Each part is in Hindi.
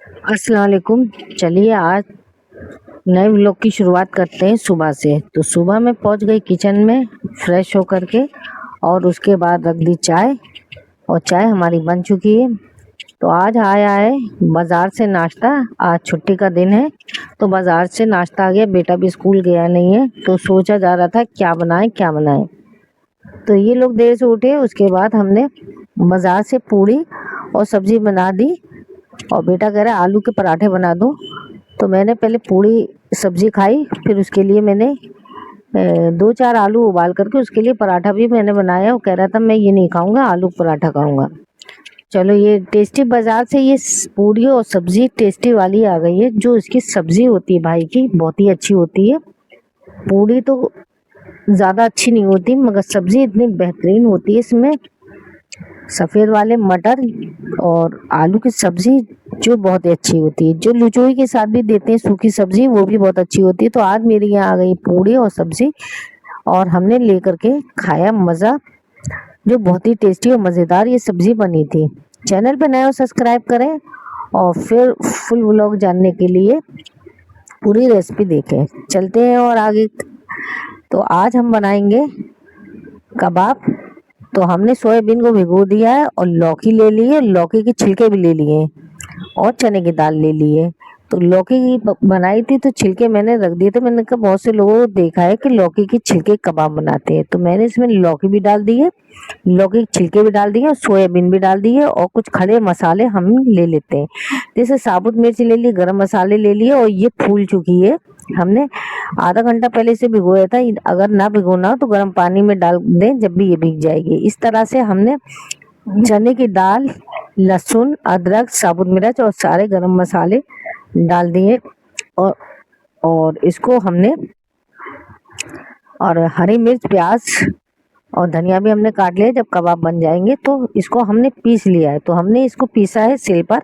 अस्सलाम वालेकुम। चलिए आज नए व्लॉग की शुरुआत करते हैं सुबह से। तो सुबह मैं पहुंच गई किचन में फ्रेश होकर के, और उसके बाद रख दी चाय, और चाय हमारी बन चुकी है। तो आज आया है बाज़ार से नाश्ता। आज छुट्टी का दिन है तो बाज़ार से नाश्ता आ गया। बेटा भी स्कूल गया नहीं है तो सोचा जा रहा था क्या बनाए क्या बनाए। तो ये लोग देर से उठे, उसके बाद हमने बाज़ार से पूड़ी और सब्ज़ी बना दी। और बेटा कह रहा है आलू के पराठे बना दूं, तो मैंने पहले पूरी सब्जी खाई, फिर उसके लिए मैंने 2-4 आलू उबाल करके उसके लिए पराठा भी मैंने बनाया। वो कह रहा था मैं ये नहीं खाऊंगा, आलू पराठा खाऊंगा। चलो, ये टेस्टी बाजार से ये पूरी और सब्जी टेस्टी वाली आ गई है। जो इसकी सब्जी होती है भाई की, बहुत ही अच्छी होती है। पूरी तो ज़्यादा अच्छी नहीं होती, मगर सब्जी इतनी बेहतरीन होती है इसमें। सफ़ेद वाले मटर और आलू की सब्जी जो बहुत ही अच्छी होती है। जो लुचोई के साथ भी देते हैं सूखी सब्जी, वो भी बहुत अच्छी होती है। तो आज मेरे यहाँ आ गई पूड़ी और सब्जी, और हमने लेकर के खाया मज़ा। जो बहुत ही टेस्टी और मज़ेदार ये सब्जी बनी थी। चैनल पे नए हो सब्सक्राइब करें, और फिर फुल व्लॉग जानने के लिए पूरी रेसिपी देखें। चलते हैं और आगे। तो आज हम बनाएंगे कबाब। तो हमने सोयाबीन को भिगो दिया है, और लौकी ले ली है, लौकी के छिलके भी ले लिए, और चने की दाल ले ली है। तो लौकी की बनाई थी तो छिलके मैंने रख दिए थे। मैंने कहा बहुत से लोगों को देखा है कि लौकी के छिलके कबाब बनाते हैं, तो मैंने इसमें लौकी भी डाल दी है, लौकी के छिलके भी डाल दिए, और सोयाबीन भी डाल दी है। और कुछ खड़े मसाले हम ले लेते हैं, जैसे साबुत मिर्च ले ली, गरम मसाले ले लिए। और ये फूल चुकी है। हमने आधा घंटा पहले इसे भिगोया था। अगर ना भिगोना हो तो गर्म पानी में डाल दें, जब भी ये भीग जाएगी। इस तरह से हमने चने की दाल, लहसुन, अदरक, साबुत मिर्च और सारे गरम मसाले डाल दिए। और इसको हमने, और हरी मिर्च, प्याज और धनिया भी हमने काट लिया। जब कबाब बन जाएंगे तो इसको हमने पीस लिया है। तो हमने इसको पीसा है सिल पर,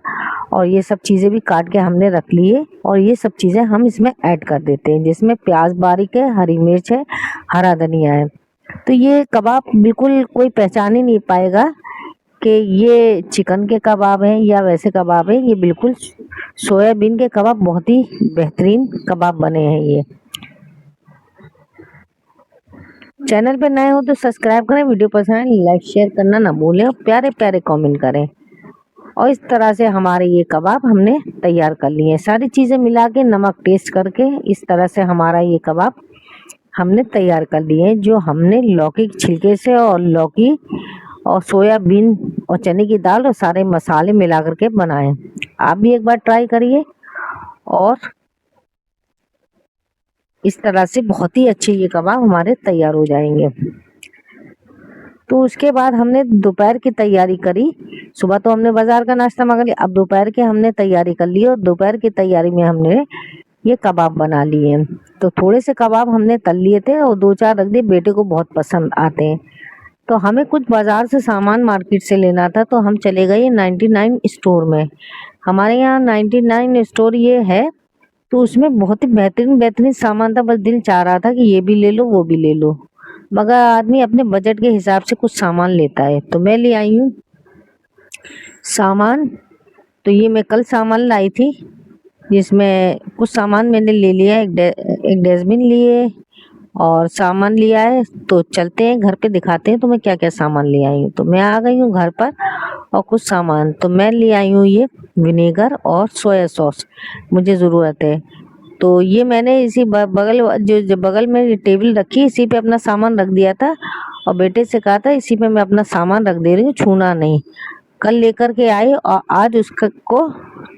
और ये सब चीज़ें भी काट के हमने रख ली है। और ये सब चीज़ें हम इसमें ऐड कर देते हैं, जिसमें प्याज बारीक है, हरी मिर्च है, हरा धनिया है। तो ये कबाब बिल्कुल कोई पहचान ही नहीं पाएगा कि ये चिकन के कबाब हैं या वैसे कबाब हैं। ये बिल्कुल सोयाबीन के कबाब, बहुत ही बेहतरीन कबाब बने हैं ये। चैनल पे नए हो तो सब्सक्राइब करें, वीडियो पसंद आए लाइक शेयर करना ना भूलें, और प्यारे प्यारे कमेंट करें। और इस तरह से हमारे ये कबाब हमने तैयार कर लिए हैं। सारी चीज़ें मिला के, नमक टेस्ट करके, इस तरह से हमारा ये कबाब हमने तैयार कर लिए हैं। जो हमने लौकी के छिलके से, और लौकी और सोयाबीन और चने की दाल और सारे मसाले मिला करके बनाए। आप भी एक बार ट्राई करिए, और इस तरह से बहुत ही अच्छे ये कबाब हमारे तैयार हो जाएंगे। तो उसके बाद हमने दोपहर की तैयारी करी। सुबह तो हमने बाजार का नाश्ता मंगा लिया, अब दोपहर के हमने तैयारी कर ली, और दोपहर की तैयारी में हमने ये कबाब बना लिए। तो थोड़े से कबाब हमने तल लिए थे और 2-4 रख दिए, बेटे को बहुत पसंद आते हैं। तो हमें कुछ बाजार से सामान मार्केट से लेना था, तो हम चले गए 99 स्टोर में। हमारे यहाँ 99 स्टोर ये है, तो उसमें बहुत ही बेहतरीन बेहतरीन सामान था। बस दिल चाह रहा था कि ये भी ले लो वो भी ले लो, मगर आदमी अपने बजट के हिसाब से कुछ सामान लेता है। तो मैं ले आई हूँ सामान। तो ये मैं कल सामान लाई थी, जिसमें कुछ सामान मैंने ले लिया। एक डस्टबिन लिए और सामान लिया है। तो चलते हैं घर पे, दिखाते हैं तुम्हें क्या क्या सामान ले आई हूँ। तो मैं आ गई हूँ घर पर, और कुछ सामान तो मैं ले आई हूँ। ये विनेगर और सोया सॉस मुझे ज़रूरत है। तो ये मैंने इसी बगल, जो बगल में टेबल रखी, इसी पे अपना सामान रख दिया था, और बेटे से कहा था इसी पे मैं अपना सामान रख दे रही हूँ, छूना नहीं। कल लेकर के आई, और आज उसको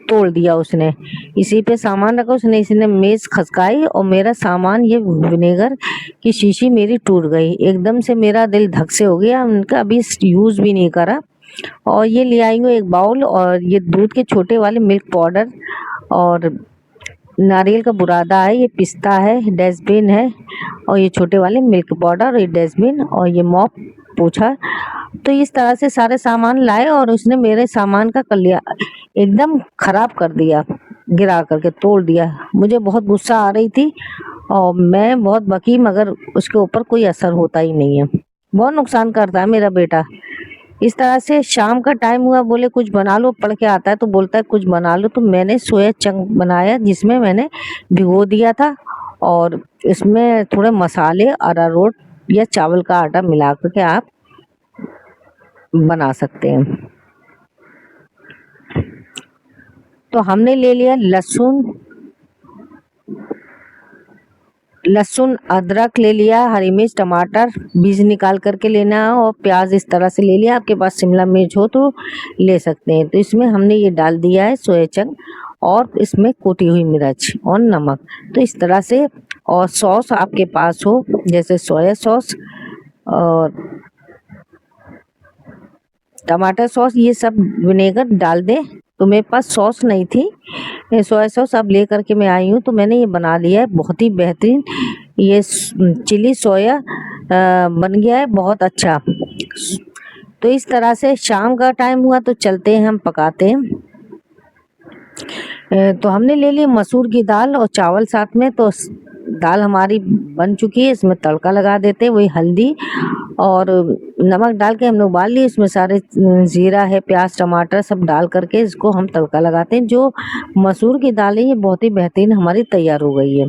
तोड़ दिया उसने। इसी पे सामान रखा उसने, इसी ने मेज़ खसकाई, और मेरा सामान, ये विनेगर की शीशी मेरी टूट गई। एकदम से मेरा दिल धक से हो गया। उनका अभी यूज़ भी नहीं करा। और ये ले आई हूँ एक बाउल, और ये दूध के छोटे वाले मिल्क पाउडर, और नारियल का बुरादा है, ये पिस्ता है, डस्टबिन है, और ये छोटे वाले मिल्क पाउडर, और ये डस्टबिन, और ये मॉप, पोछा। तो इस तरह से सारे सामान लाए, और उसने मेरे सामान का कर लिया, एकदम खराब कर दिया, गिरा करके तोड़ दिया। मुझे बहुत गुस्सा आ रही थी, और मैं बहुत बकी, मगर उसके ऊपर कोई असर होता ही नहीं है। बहुत नुकसान करता है मेरा बेटा। इस तरह से शाम का टाइम हुआ, बोले कुछ बना लो, पढ़ के आता है तो बोलता है कुछ बना लो। तो मैंने सोया चंक बनाया जिसमें मैंने भिगो दिया था और इसमें थोड़े मसाले, अरारोट या चावल का आटा मिला करके आप बना सकते हैं। तो हमने ले लिया लहसुन अदरक ले लिया, हरी मिर्च, टमाटर बीज निकाल करके लेना है और प्याज इस तरह से ले लिया। आपके पास शिमला मिर्च हो तो ले सकते हैं। तो इसमें हमने ये डाल दिया है सोया चंक और इसमें कुटी हुई मिर्च और नमक। तो इस तरह से, और सॉस आपके पास हो जैसे सोया सॉस और टमाटर सॉस, ये सब विनेगर डाल दें। तो मेरे पास सॉस नहीं थी, सोया सॉस अब ले करके मैं आई हूँ। तो मैंने ये बना लिया है, बहुत ही बेहतरीन ये चिली सोया बन गया है, बहुत अच्छा। तो इस तरह से शाम का टाइम हुआ तो चलते हैं हम पकाते हैं। तो हमने ले ली मसूर की दाल और चावल साथ में। तो दाल हमारी बन चुकी है, इसमें तड़का लगा देते हैं। वही हल्दी और नमक डाल के हमने उबाल ली, इसमें सारे जीरा है, प्याज, टमाटर सब डाल करके इसको हम तड़का लगाते हैं। जो मसूर की दाल है ये बहुत ही बेहतरीन हमारी तैयार हो गई है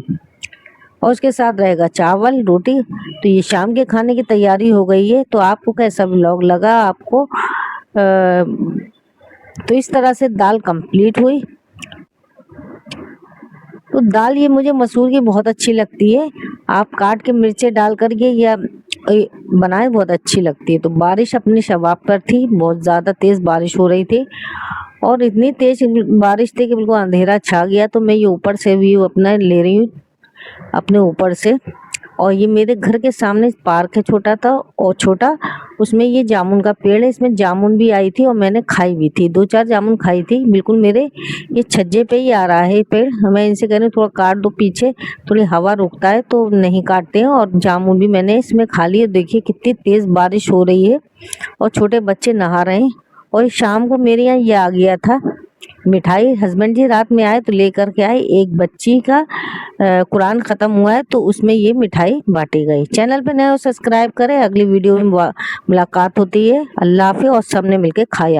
और उसके साथ रहेगा चावल, रोटी। तो ये शाम के खाने की तैयारी हो गई है। तो आपको कैसा व्लॉग लगा आपको? तो इस तरह से दाल कंप्लीट हुई। तो दाल ये मुझे मसूर की बहुत अच्छी लगती है, आप काट के मिर्चें डाल करके या बनाए, बहुत अच्छी लगती है। तो बारिश अपने शबाब पर थी, बहुत ज़्यादा तेज़ बारिश हो रही थी और इतनी तेज़ बारिश थी कि बिल्कुल अंधेरा छा गया। तो मैं ये ऊपर से व्यू अपना ले रही हूँ अपने ऊपर से। और ये मेरे घर के सामने पार्क है छोटा, उसमें ये जामुन का पेड़ है, इसमें जामुन भी आई थी और मैंने खाई भी थी, 2-4 जामुन खाई थी। बिल्कुल मेरे ये छज्जे पे ही आ रहा है पेड़। मैं इनसे कह रही हूँ थोड़ा काट दो, पीछे थोड़ी हवा रुकता है तो नहीं काटते हैं। और जामुन भी मैंने इसमें खा लिए। देखिए कितनी तेज़ बारिश हो रही है और छोटे बच्चे नहा रहे हैं। और शाम को मेरे यहाँ ये आ गया था मिठाई, हस्बैंड जी रात में आए तो लेकर के आए। एक बच्ची का कुरान ख़त्म हुआ है तो उसमें ये मिठाई बांटी गई। चैनल पे नए हो सब्सक्राइब करें। अगली वीडियो में मुलाकात होती है। अल्लाह हाफिज़ और सबने मिलके खाया।